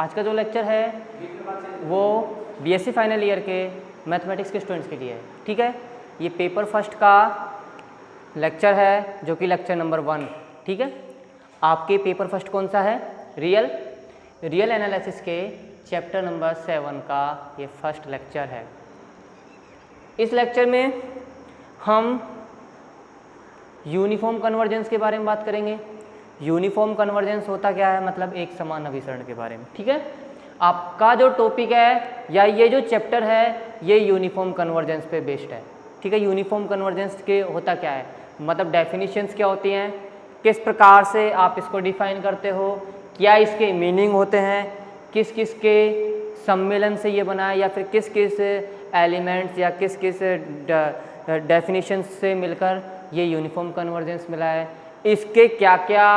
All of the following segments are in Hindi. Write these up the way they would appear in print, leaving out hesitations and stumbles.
आज का जो लेक्चर है वो बीएससी फाइनल ईयर के मैथमेटिक्स के स्टूडेंट्स के लिए है। ठीक है, ये पेपर फर्स्ट का लेक्चर है जो कि लेक्चर नंबर 1। ठीक है, आपके पेपर फर्स्ट कौन सा है? रियल एनालिसिस के चैप्टर नंबर 7 का ये फर्स्ट लेक्चर है। इस लेक्चर में हम यूनिफॉर्म कन्वर्जेंस के बारे में बात करेंगे। यूनिफॉर्म कन्वर्जेंस होता क्या है, मतलब एक समान अभिसरण के बारे में। ठीक है, आपका जो टॉपिक है या ये जो चैप्टर है ये यूनिफॉर्म कन्वर्जेंस पे बेस्ड है। ठीक है, यूनिफॉर्म कन्वर्जेंस के होता क्या है, मतलब डेफिनेशंस क्या होती हैं, किस प्रकार से आप इसको डिफाइन करते हो, क्या इसके मीनिंग होते हैं, किस किस के सम्मेलन से ये बना है या फिर किस किस एलिमेंट्स या किस किस डेफिनेशंस से मिलकर ये यूनिफॉर्म कन्वर्जेंस मिला है, इसके क्या क्या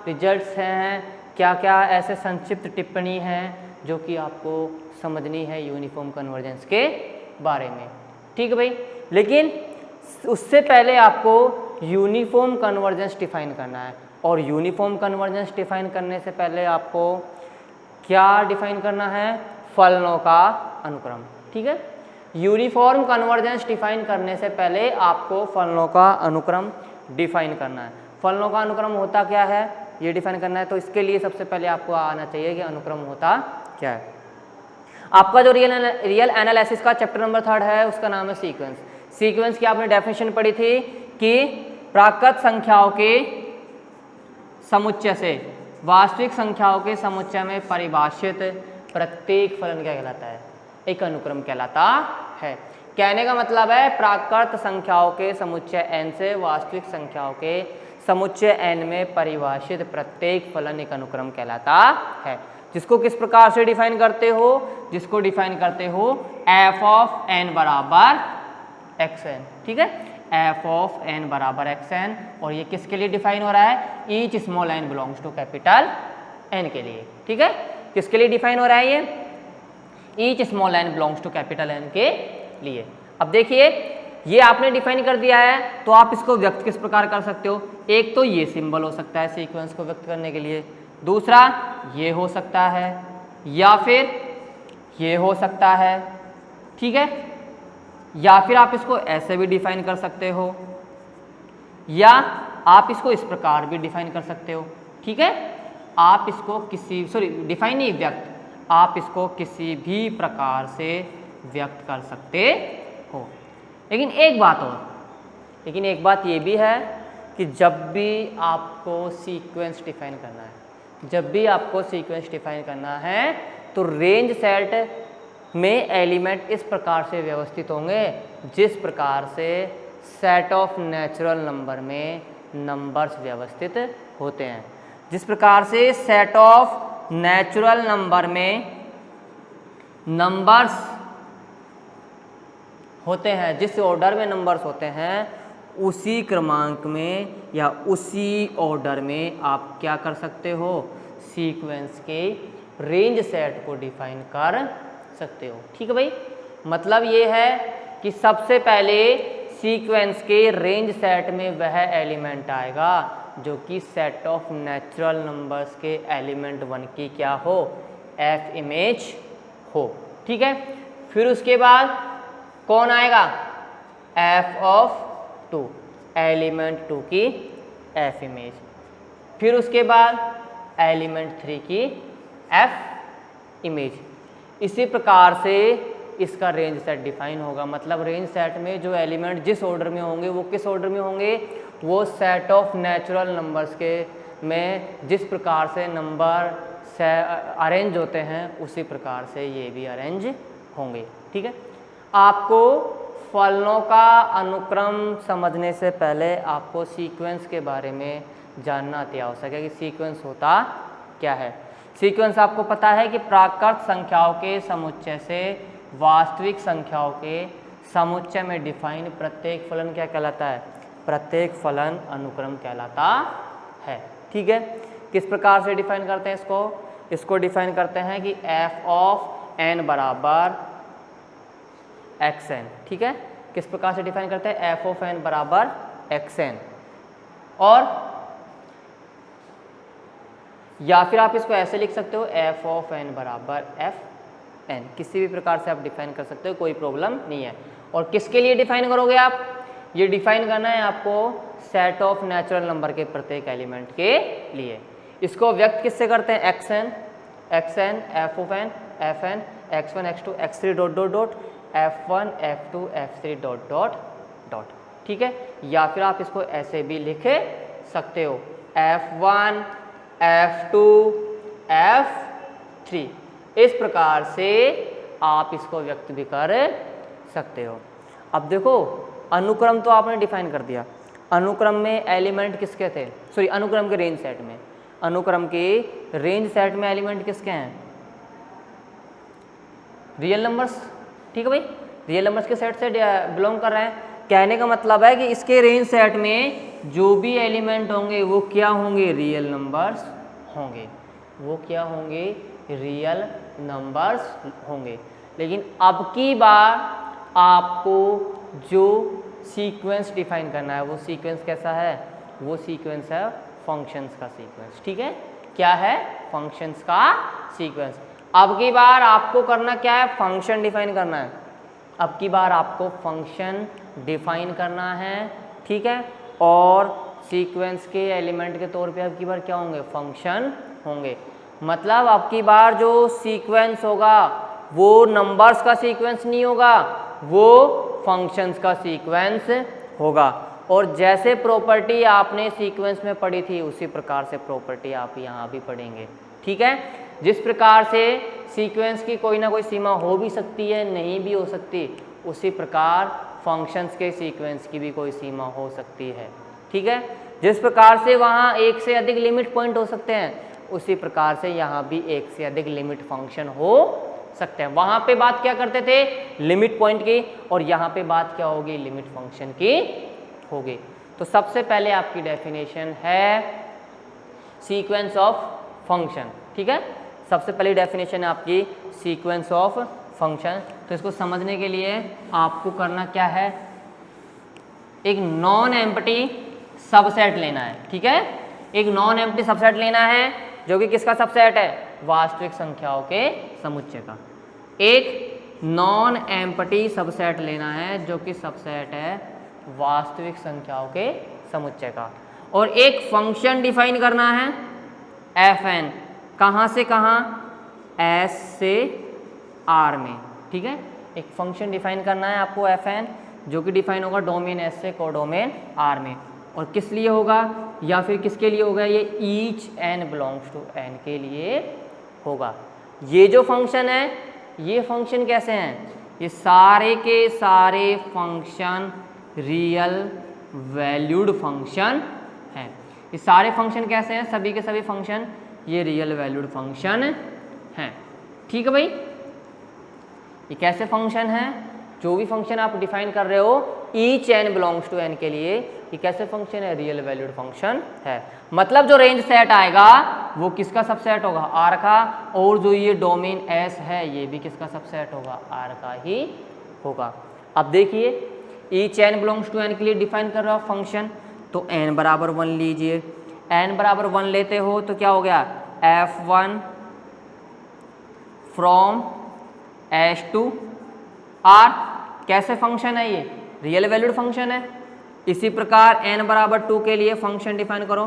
रिजल्ट्स हैं, क्या क्या ऐसे संक्षिप्त टिप्पणी हैं जो कि आपको समझनी है यूनिफॉर्म कन्वर्जेंस के बारे में। ठीक है भाई, लेकिन उससे पहले आपको यूनिफॉर्म कन्वर्जेंस डिफाइन करना है, और यूनिफॉर्म कन्वर्जेंस डिफाइन करने से पहले आपको क्या डिफाइन करना है, फलनों का अनुक्रम। ठीक है, यूनिफॉर्म कन्वर्जेंस डिफाइन करने से पहले आपको फलनों का अनुक्रम डिफाइन करना है। फलनों का अनुक्रम होता क्या है ये डिफाइन करना है, तो इसके लिए सबसे पहले आपको आना चाहिए कि अनुक्रम होता क्या है। आपका जो रियल एनालिसिस का चैप्टर नंबर 3 है उसका नाम है सीक्वेंस। सीक्वेंस की आपने डेफिनेशन पढ़ी थी कि प्राकृत संख्याओं के समुच्चय से वास्तविक संख्याओं के समुच्चय में परिभाषित प्रत्येक फलन क्या कहलाता है, एक अनुक्रम कहलाता है। कहने का मतलब है प्राकृत संख्याओं के समुच्चय n से वास्तविक संख्याओं के समुच्चय n में परिभाषित प्रत्येक फलन एक अनुक्रम कहलाता है। जिसको किस प्रकार से डिफाइन करते हो, जिसको डिफाइन करते हो f ऑफ n बराबर xn। ठीक है, f ऑफ n बराबर xn, और ये किसके लिए डिफाइन हो रहा है, each small n belongs to capital n के लिए। ठीक है, किसके लिए डिफाइन हो रहा है ये, each small n belongs to capital n के लिए। अब देखिए ये आपने डिफाइन कर दिया है, तो आप इसको व्यक्त किस प्रकार कर सकते हो, एक तो ये सिंबल हो सकता है सीक्वेंस को व्यक्त करने के लिए, दूसरा ये हो सकता है, या फिर ये हो सकता है। ठीक है, या फिर आप इसको ऐसे भी डिफाइन कर सकते हो, या आप इसको इस प्रकार भी डिफाइन कर सकते हो। ठीक है, आप इसको डिफाइन नहीं, व्यक्त, आप इसको किसी भी प्रकार से व्यक्त कर सकते हो। लेकिन एक बात ये भी है कि जब भी आपको सीक्वेंस डिफाइन करना है, तो रेंज सेट में एलिमेंट इस प्रकार से व्यवस्थित होंगे जिस प्रकार से सेट ऑफ नेचुरल नंबर में नंबर्स व्यवस्थित होते हैं। जिस प्रकार से सेट ऑफ नेचुरल नंबर में नंबर्स होते हैं, जिस ऑर्डर में नंबर्स होते हैं उसी क्रमांक में या उसी ऑर्डर में आप क्या कर सकते हो, सीक्वेंस के रेंज सेट को डिफाइन कर सकते हो। ठीक है भाई, मतलब ये है कि सबसे पहले सीक्वेंस के रेंज सेट में वह एलिमेंट आएगा जो कि सेट ऑफ नेचुरल नंबर्स के एलिमेंट 1 की क्या हो, f इमेज हो। ठीक है, फिर उसके बाद कौन आएगा, f ऑफ 2, एलिमेंट 2 की f इमेज, फिर उसके बाद एलिमेंट 3 की f इमेज। इसी प्रकार से इसका रेंज सेट डिफाइन होगा, मतलब रेंज सेट में जो एलिमेंट जिस ऑर्डर में होंगे वो किस ऑर्डर में होंगे, वो सेट ऑफ नेचुरल नंबर्स के में जिस प्रकार से नंबर से अरेंज होते हैं उसी प्रकार से ये भी अरेंज होंगे। ठीक है, आपको फलनों का अनुक्रम समझने से पहले आपको सीक्वेंस के बारे में जानना अति आवश्यक है कि सीक्वेंस होता क्या है। सीक्वेंस आपको पता है कि प्राकृत संख्याओं के समुच्चय से वास्तविक संख्याओं के समुच्चय में डिफाइन प्रत्येक फलन क्या कहलाता है, प्रत्येक फलन अनुक्रम कहलाता है। ठीक है, किस प्रकार से डिफाइन करते हैं इसको डिफाइन करते हैं कि f ऑफ n बराबर xn। ठीक है, किस प्रकार से डिफाइन करते हैं, f ऑफ n बराबर xn, और या फिर आप इसको ऐसे लिख सकते हो एफ ऑफ एन बराबर एफ एन, किसी भी प्रकार से आप डिफाइन कर सकते हो, कोई प्रॉब्लम नहीं है। और किसके लिए डिफाइन करोगे आप? ये डिफाइन करना है आपको सेट ऑफ नेचुरल नंबर के प्रत्येक एलिमेंट के लिए। इसको व्यक्त किससे करते हैं? X n f of n f n x1 x2 x3 dot dot dot f1 f2 f3 dot dot dot, ठीक है। या फिर आप इसको ऐसे भी लिख सकते हो f1 f2 f3, इस प्रकार से आप इसको व्यक्त भी कर सकते हो। अब देखो अनुक्रम तो आपने डिफाइन कर दिया, अनुक्रम में एलिमेंट किसके थे? सॉरी, अनुक्रम के रेंज सेट में, अनुक्रम के रेंज सेट में एलिमेंट किसके हैं? रियल नंबर्स, ठीक है भाई, रियल नंबर्स के सेट से बिलोंग कर रहे हैं। कहने का मतलब है कि इसके रेंज सेट में जो भी एलिमेंट होंगे वो क्या होंगे? रियल नंबर्स होंगे, वो क्या होंगे? रियल नंबर्स होंगे। लेकिन अब की बार आपको जो सीक्वेंस डिफाइन करना है वो सीक्वेंस कैसा है? वो सीक्वेंस है फंक्शंस का सीक्वेंस, ठीक है। क्या है? फंक्शंस का सीक्वेंस। अब की बार आपको करना क्या है? फंक्शन डिफाइन करना है। अब की बार आपको फंक्शन डिफाइन करना है, ठीक है। और सीक्वेंस के एलिमेंट के तौर पे अब की बार क्या होंगे? फंक्शन होंगे। मतलब अब की बार जो सीक्वेंस होगा वो नंबर्स का सीक्वेंस नहीं होगा, वो फंक्शंस का सीक्वेंस होगा। और जैसे प्रॉपर्टी आपने सीक्वेंस में पढ़ी थी उसी प्रकार से प्रॉपर्टी आप यहाँ भी पढ़ेंगे, ठीक है। जिस प्रकार से सीक्वेंस की कोई ना कोई सीमा हो भी सकती है, नहीं भी हो सकती, उसी प्रकार फंक्शंस के सीक्वेंस की भी कोई सीमा हो सकती है, ठीक है। जिस प्रकार से वहाँ एक से अधिक लिमिट पॉइंट हो सकते हैं, उसी प्रकार से यहाँ भी एक से अधिक लिमिट फंक्शन हो सकते हैं। वहाँ पे बात क्या करते थे? लिमिट पॉइंट की, और यहाँ पे बात क्या होगी? लिमिट फंक्शन की होगी। तो सबसे पहले आपकी डेफिनेशन है सीक्वेंस ऑफ फंक्शन, ठीक है। सबसे पहली डेफिनेशन है आपकी सीक्वेंस ऑफ फंक्शन। तो इसको समझने के लिए आपको करना क्या है? एक नॉन एम्प्टी सबसेट लेना है, ठीक है। एक नॉन एम्प्टी सबसेट लेना है जो कि किसका सबसेट है? वास्तविक संख्याओं के समुच्चय का। एक नॉन एम्प्टी सबसेट लेना है जो कि सबसेट है वास्तविक संख्याओं के समुच्चय का। और एक फंक्शन डिफाइन करना है एफ एन, कहाँ से कहाँ? एस से आर में, ठीक है। एक फंक्शन डिफाइन करना है आपको एफ एन जो कि डिफाइन होगा डोमेन एस से कोडोमेन आर में। और किस लिए होगा या फिर किसके लिए होगा? ये each n belongs to n के लिए होगा। ये जो फंक्शन है, ये फंक्शन कैसे हैं? ये सारे के सारे फंक्शन रियल वैल्यूड फंक्शन हैं। ये सारे फंक्शन कैसे हैं? सभी के सभी फंक्शन ये रियल वैल्यूड फंक्शन हैं, ठीक है भाई। ये कैसे फंक्शन है? जो भी फंक्शन आप डिफाइन कर रहे हो each n belongs to n के लिए, ये कैसे फंक्शन है? रियल वैल्यूड फंक्शन है। मतलब जो रेंज सेट आएगा वो किसका सबसेट होगा? आर का। और जो ये डोमेन एस है ये भी किसका सबसेट होगा? आर का ही होगा। अब देखिए each n belongs to n के लिए डिफाइन कर रहे हो फंक्शन, तो एन बराबर 1 लीजिए। एन बराबर 1 लेते हो तो क्या हो गया? F1 from s to r. कैसे फंक्शन है? ये रियल वैल्यूड फंक्शन है। इसी प्रकार n बराबर 2 के लिए फंक्शन डिफाइन करो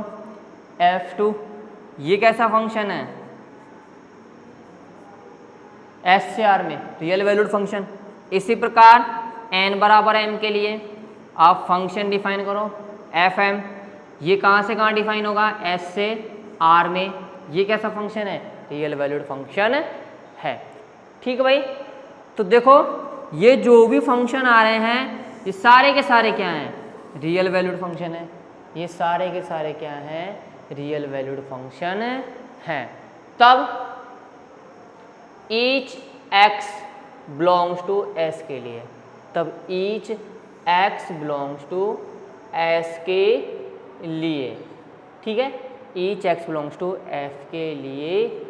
F2। ये कैसा फंक्शन है? एस से आर में रियल वैल्यूड फंक्शन। इसी प्रकार n बराबर m के लिए आप फंक्शन डिफाइन करो Fm। ये कहाँ से कहाँ डिफाइन होगा? S से R में। ये कैसा फंक्शन है? रियल वैल्यूड फंक्शन है, ठीक है भाई। तो देखो ये जो भी फंक्शन आ रहे हैं ये सारे के सारे क्या हैं? रियल वैल्यूड फंक्शन है। ये सारे के सारे क्या हैं? रियल वैल्यूड फंक्शन हैं। तब each x belongs to s के लिए, तब each x belongs to s के लिए, ठीक है। Each x belongs to f के लिए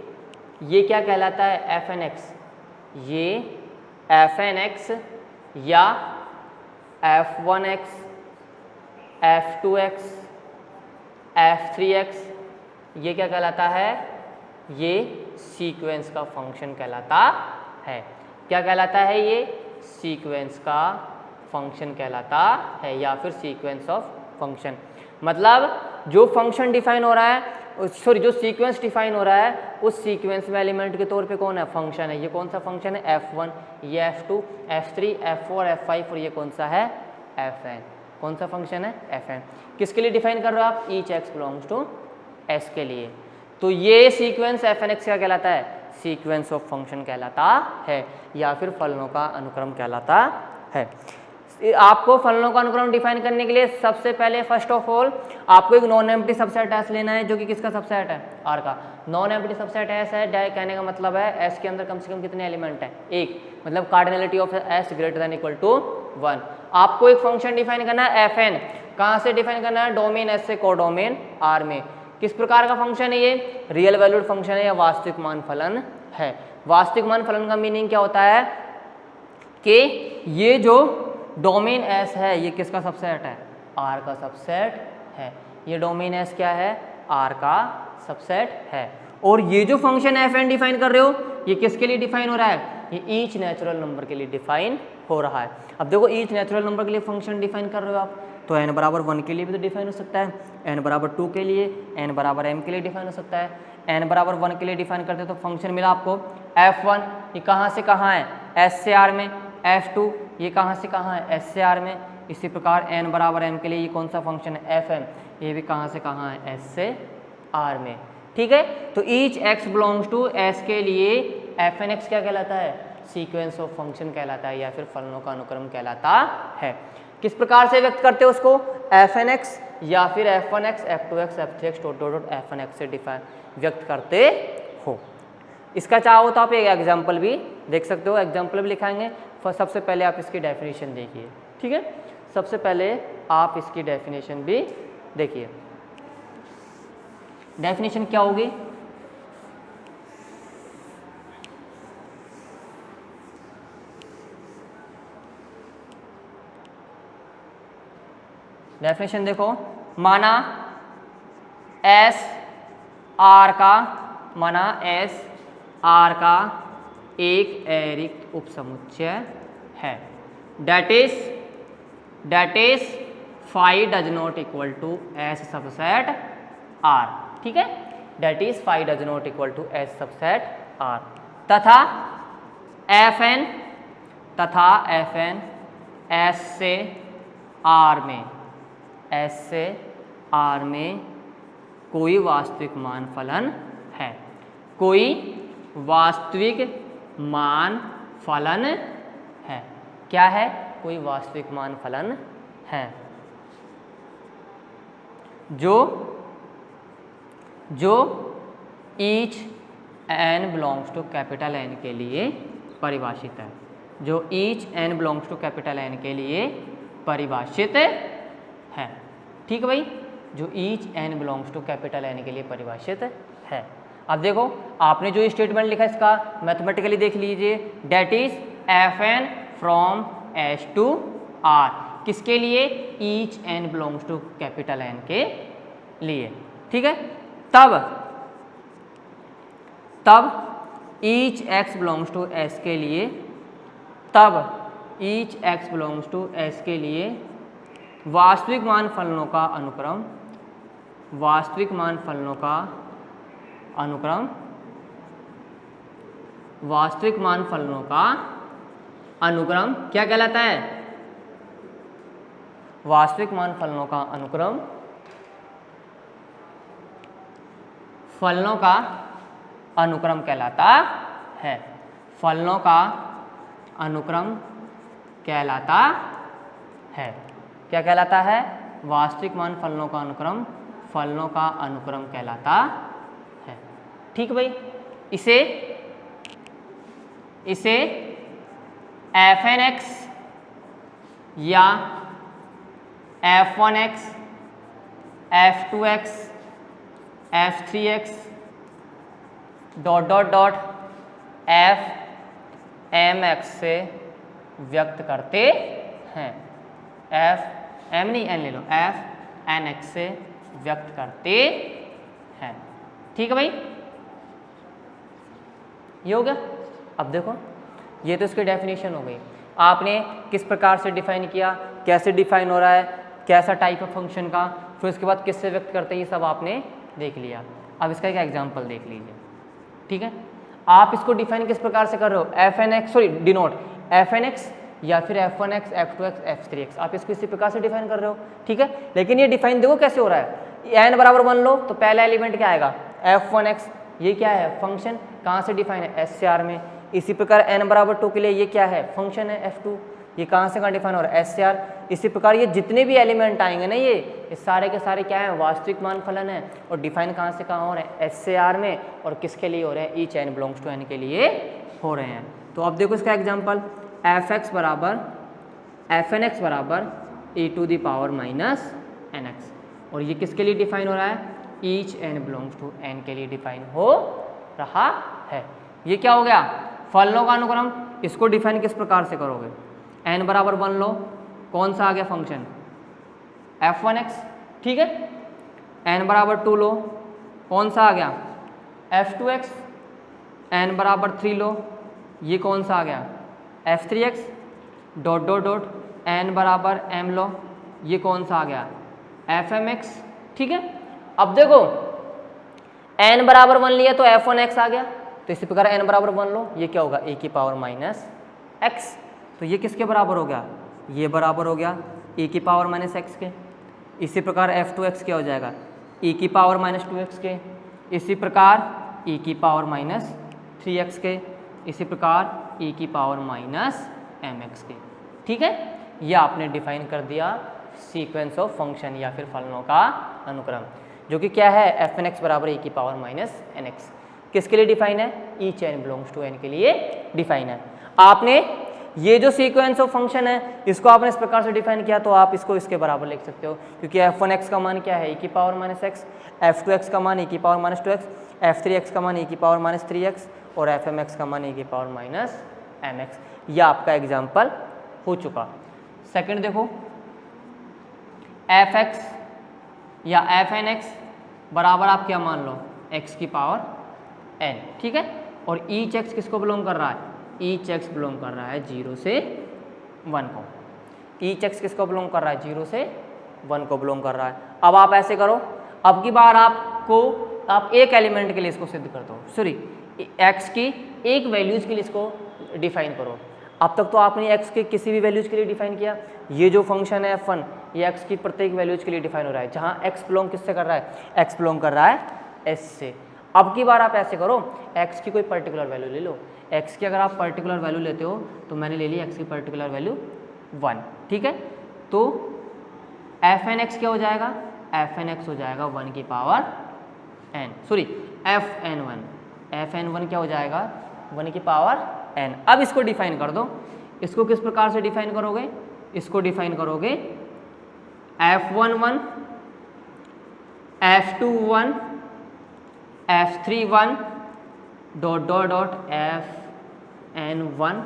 ये क्या कहलाता है? F n x. ये एफ एन एक्स या F1x, F2x, F3x ये क्या कहलाता है? ये सीक्वेंस का फंक्शन कहलाता है। क्या कहलाता है? ये सीक्वेंस का फंक्शन कहलाता है या फिर सीक्वेंस ऑफ फंक्शन। मतलब जो फंक्शन डिफाइन हो रहा है, सॉरी जो सीक्वेंस डिफाइन हो रहा है, उस सीक्वेंस में एलिमेंट के तौर पे कौन है? फंक्शन है। ये कौन सा फंक्शन है? f1, ये f2, f3, f4, f5 और ये कौन सा है? fn। कौन सा फंक्शन है? fn। किसके लिए डिफाइन कर रहे हो आप? Each x belongs to s के लिए। तो ये सीक्वेंस fnx क्या कहलाता है? सीक्वेंस ऑफ फंक्शन कहलाता है या फिर फलनों का अनुक्रम कहलाता है। आपको फलनों का अनुक्रम डिफाइन करने के लिए सबसे पहले फर्स्ट ऑफ ऑल आपको एक नॉन एम्प्टी सबसेट S लेना है, जो कि किसका सबसेट है? R का। नॉन एम्प्टी सबसेट S है, कहने का मतलब है S के अंदर कम से कम कितने एलिमेंट हैं? एक। मतलब cardinality of S greater than equal to 1। आपको एक फंक्शन डिफाइन करना है fn। कहाँ से डिफाइन करना है? डोमेन S से कोडोमेन R में। किस प्रकार का फंक्शन है ये? रियल वैल्यूड फंक्शन है या वास्तविक मान फलन है। वास्तविक मान फलन का मीनिंग क्या होता है कि ये जो डोमेन S है ये किसका सबसेट है? R का सबसेट है। ये डोमेन S क्या है? R का सबसेट है। और ये जो फंक्शन fn डिफाइन कर रहे हो, ये किसके लिए डिफाइन हो रहा है? ये ईच नेचुरल नंबर के लिए डिफाइन हो रहा है। अब देखो ईच नेचुरल नंबर के लिए फंक्शन डिफाइन कर रहे हो आप, तो n बराबर 1 के लिए भी तो डिफाइन हो सकता है, n बराबर 2 के लिए, n बराबर m के लिए डिफाइन हो सकता है। n बराबर 1 के लिए डिफाइन करते तो फंक्शन मिला आपको f1, ये कहाँ से कहाँ है? S से R में। f2 ये कहाँ से कहाँ है? S से R में। इसी प्रकार n बराबर m के लिए ये कौन सा फंक्शन है? fm, ये भी कहाँ से कहाँ है? S से R में। ठीक है, तो each x belongs to S के लिए fnx क्या कहलाता है? सीक्वेंस ऑफ फंक्शन कहलाता है या फिर फलनों का अनुक्रम कहलाता है। किस प्रकार से व्यक्त करते हो उसको? fnx या फिर f1x, f2x, f3x dot dot dot fnx से डिफाइन व्यक्त करते हो। इसका चाहो तो आप एक एग्जाम्पल भी देख सकते हो, एग्जाम्पल भी लिखाएंगे। सबसे पहले आप इसकी डेफिनेशन देखिए। ठीक है, सबसे पहले आप इसकी डेफिनेशन भी देखिए। डेफिनेशन क्या होगी? डेफिनेशन देखो, माना S R का, माना S R का एक अरिक्त उपसमुच्चय है। That is phi does not equal to S subset R। ठीक है, that is phi does not equal to S subset R तथा fn S से R में, S से R में कोई वास्तविक मान फलन है। कोई वास्तविक मान फलन है। क्या है? कोई वास्तविक मान फलन है जो each n belongs to capital N के लिए परिभाषित है। जो each n belongs to capital N के लिए परिभाषित है। ठीक है भाई, जो each n belongs to capital N के लिए परिभाषित है। अब देखो आपने जो स्टेटमेंट लिखा है इसका मैथमेटिकली देख लीजिए। That is fn from S to R, किसके लिए? Each n belongs to capital N के लिए। ठीक है, तब each x belongs to S के लिए, तब each x belongs to S के लिए वास्तविक मान फलनों का अनुक्रम, वास्तविक मान फलनों का अनुक्रम, वास्तविक मान फलनों का अनुक्रम क्या कहलाता है? वास्तविक मान फलनों का अनुक्रम फलनों का अनुक्रम कहलाता है। फलनों का अनुक्रम कहलाता है। क्या कहलाता है? वास्तविक मान फलनों का अनुक्रम फलनों का अनुक्रम कहलाता है। ठीक भाई, इसे fnx या f1x, f2x, f3x dot dot dot fmx से व्यक्त करते हैं। fm नहीं n ले लो, fnx से व्यक्त करते हैं। ठीक है भाई, ये हो गया। अब देखो ये तो इसकी डेफिनेशन हो गई, आपने किस प्रकार से डिफाइन किया, कैसे डिफाइन हो रहा है, कैसा टाइप है फंक्शन का, फिर उसके बाद किससे व्यक्त करते हैं, ये सब आपने देख लिया। अब इसका एक एग्जांपल देख लीजिए। ठीक है, आप इसको डिफाइन किस प्रकार से कर रहे हो, f n x sorry denote f n x या फिर f1x, f2x, f3x, आप इसको इसी प्रकार से डिफाइन कर रहे हो। ठीक है, लेकिन ये डिफाइन देखो कैसे हो रहा है, n बराबर 1 लो तो पहला एलिमेंट क्या आएगा f1x, ये क्या है फंक्शन, कहाँ से डिफाइन है SCR में। इसी प्रकार n बराबर 2 के लिए ये क्या है फंक्शन है f2, ये कहाँ से कहाँ डिफाइन हो रहा है SCR। इसी प्रकार ये जितने भी एलिमेंट आएंगे ना ये सारे के सारे क्या है वास्तविक मान फलन है, और डिफाइन कहाँ से कहाँ हो रहे हैं SCR में, और किसके लिए हो रहे हैं each n belongs to n के लिए हो रहे हैं। तो अब देखो इसका एग्जाम्पल, fx बराबर fnx बराबर e⁻⁻nx, और ये किसके लिए डिफाइन हो रहा है, each n belongs to n के लिए डिफाइन हो रहा है। ये क्या हो गया फलनों का अनुक्रम, इसको डिफाइन किस प्रकार से करोगे, n बराबर 1 लो, कौन सा आ गया फंक्शन f1x। ठीक है, n बराबर 2 लो, कौन सा आ गया f2x, n बराबर 3 लो, ये कौन सा आ गया f3x, dot dot dot n बराबर m लो, ये कौन सा आ गया fmx। ठीक है, अब देखो n बराबर 1 लिया तो f1x आ गया, तो इसी प्रकार n बराबर 1 लो, ये क्या होगा e⁻⁻x, तो ये किसके बराबर हो गया, ये बराबर हो गया e⁻⁻x के। इसी प्रकार f2x क्या हो जाएगा e⁻⁻2x के, इसी प्रकार e⁻⁻3x के, इसी प्रकार e⁻⁻mx के। ठीक है, ये आपने डिफाइन कर दिया सीक्वेंस ऑफ फंक्शन या फिर फलनों का अनुक्रम, जो कि क्या है fnx बराबर e⁻⁻nx, किसके लिए डिफाइन है each n belongs to n के लिए डिफाइन है। आपने ये जो सीक्वेंस ऑफ फंक्शन है इसको आपने इस प्रकार से डिफाइन किया तो आप इसको इसके बराबर लिख सकते हो, क्योंकि f1x का मान क्या है e⁻⁻x, f2x का मान e⁻⁻2x, f3x का मान e⁻⁻3x और fmx का मान e⁻⁻mx। यह आपका एग्जाम्पल हो चुका। सेकंड देखो, fx या fnx बराबर आप क्या मान लो x की पावर n। ठीक है, और ईच x किसको बिलोंग कर रहा है, ईच x बिलोंग कर रहा है 0 से 1 को, ईच x किसको बिलोंग कर रहा है 0 से 1 को बिलोंग कर रहा है। अब आप ऐसे करो, अब की बार आप एक एलिमेंट के लिए इसको सिद्ध कर दो, सॉरी x की एक वैल्यूज के लिए इसको डिफाइन करो। अब तक तो आपने x के किसी भी वैल्यूज के लिए डिफाइन किया, ये जो फंक्शन है f1 ये x की प्रत्येक वैल्यूज के लिए डिफाइन हो रहा है, जहाँ x बिलोंग किससे कर रहा है, x बिलोंग कर रहा है s से। अब की बार आप ऐसे करो, x की कोई पर्टिकुलर वैल्यू ले लो, x की अगर आप पर्टिकुलर वैल्यू लेते हो तो मैंने ले ली x की पर्टिकुलर वैल्यू 1। ठीक है, तो fnx क्या हो जाएगा, fnx हो जाएगा 1 की पावर n, सॉरी fn1 क्या हो जाएगा 1 की पावर n। अब इसको डिफाइन कर दो, इसको किस प्रकार से डिफाइन करोगे, इसको डिफाइन करोगे f11 f21 f31 dot dot dot fn1।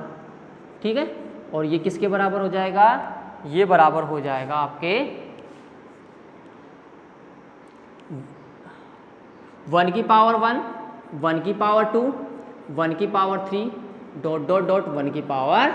ठीक है, और ये किसके बराबर हो जाएगा, ये बराबर हो जाएगा आपके 1 की पावर 1, 1 की पावर 2, 1 की पावर 3 डॉट डॉट डॉट 1 की पावर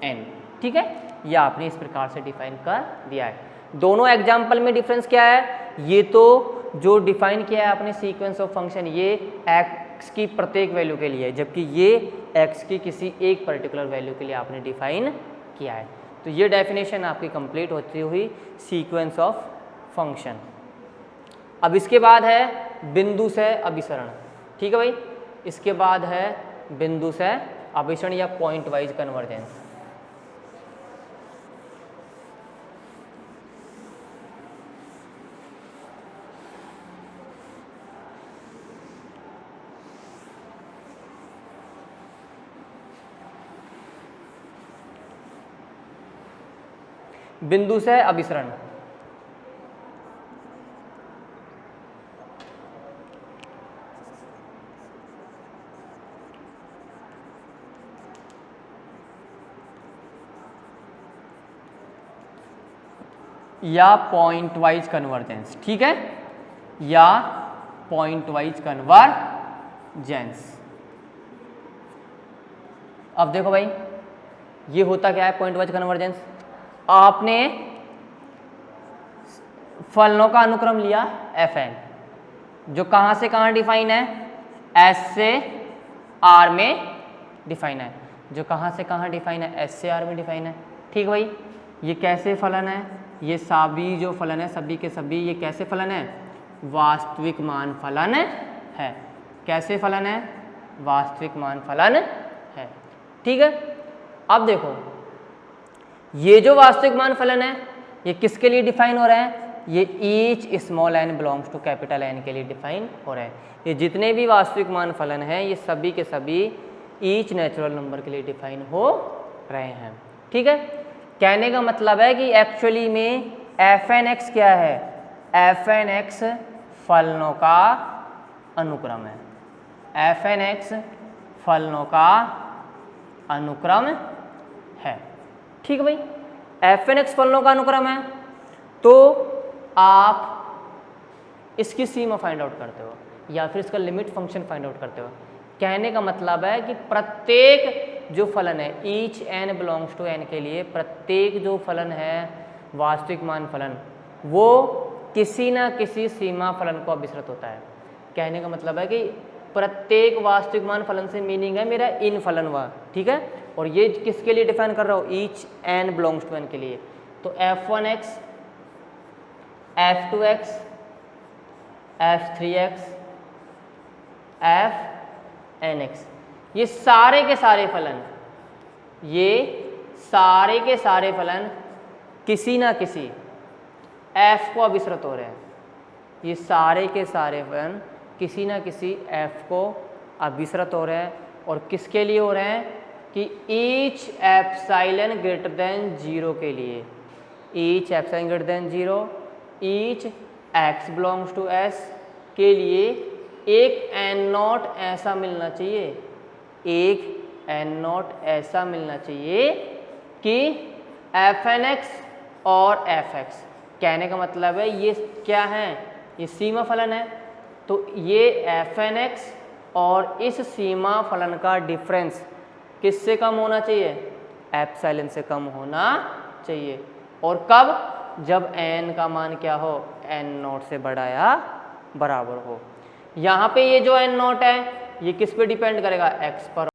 n। ठीक है, ये आपने इस प्रकार से डिफाइन कर दिया है। दोनों एग्जाम्पल में डिफरेंस क्या है, ये तो जो डिफाइन किया है आपने सीक्वेंस ऑफ फंक्शन ये x की प्रत्येक वैल्यू के लिए, जबकि ये x की किसी एक पर्टिकुलर वैल्यू के लिए आपने डिफाइन किया है। तो ये डेफिनेशन आपकी कंप्लीट होती हुई सीक्वेंस ऑफ फंक्शन। अब इसके बाद है बिंदु से अभिसरण। ठीक है भाई, इसके बाद है बिंदु से अभिसरण या पॉइंट वाइज कन्वर्जेंस। बिंदु से अभिसरण, या पॉइंट वाइज कन्वर्जेंस। ठीक है, या पॉइंट वाइज कन्वर्जेंस। अब देखो भाई, ये होता क्या है पॉइंट वाइज कन्वर्जेंस? आपने फलनों का अनुक्रम लिया Fn, जो कहाँ से कहाँ डिफाइन है, S से R में डिफाइन है, जो कहाँ से कहाँ डिफाइन है, S से R में डिफाइन है। ठीक भाई, ये कैसे फलन है? ये सभी जो फलन है, सभी के सभी ये कैसे फलन है? वास्तविक मान फलन है। कैसे फलन है? वास्तविक मान फलन है। ठीक है, अब देखो ये जो वास्तविक मान फलन है ये किसके लिए डिफाइन हो रहा है? ये each small n belongs to capital N के लिए डिफाइन हो रहा है। ये जितने भी वास्तविक मान फलन हैं ये सभी के सभी ईच नेचुरल नंबर के लिए डिफाइन हो रहे हैं। ठीक है, कहने का मतलब है कि एक्चुअली में Fnx क्या है? Fnx फलनों का अनुक्रम है। Fnx फलनों का अनुक्रम है। ठीक है भाई, Fnx फलनों का अनुक्रम है तो आप इसकी सीमा फाइंड आउट करते हो या फिर इसका लिमिट फंक्शन फाइंड आउट करते हो। कहने का मतलब है कि प्रत्येक जो फलन है each n belongs to n के लिए प्रत्येक जो फलन है वास्तविक मान फलन वो किसी ना किसी सीमा फलन को अभिसृत होता है। कहने का मतलब है कि प्रत्येक वास्तविक मान फलन से मीनिंग है मेरा इन फलन व, ठीक है, और ये किसके लिए डिफाइन कर रहा हूँ? Each n belongs to n के लिए। तो f1x, f2x, f3x, fnx, ये सारे के सारे फलन, ये सारे के सारे फलन किसी ना किसी f को अभिसृत हो रहे हैं। ये सारे के सारे फलन किसी ना किसी f को अभिसृत हो रहे हैं और किसके लिए हो रहे हैं? कि ईच एप्सिलॉन ग्रेटर देन 0 के लिए, each epsilon greater than 0, each x belongs to s के लिए एक n0 ऐसा मिलना चाहिए, एक n0 ऐसा मिलना चाहिए कि fnx और fx, कहने का मतलब है ये क्या है? ये सीमा फलन है। तो ये fnx और इस सीमा फलन का डिफरेंस किससे कम होना चाहिए? एप्सिलॉन से कम होना चाहिए। और कब? जब n का मान क्या हो? n0 से बड़ा या बराबर हो। यहाँ पे ये जो n0 है ये किस पे डिपेंड करेगा? x पर।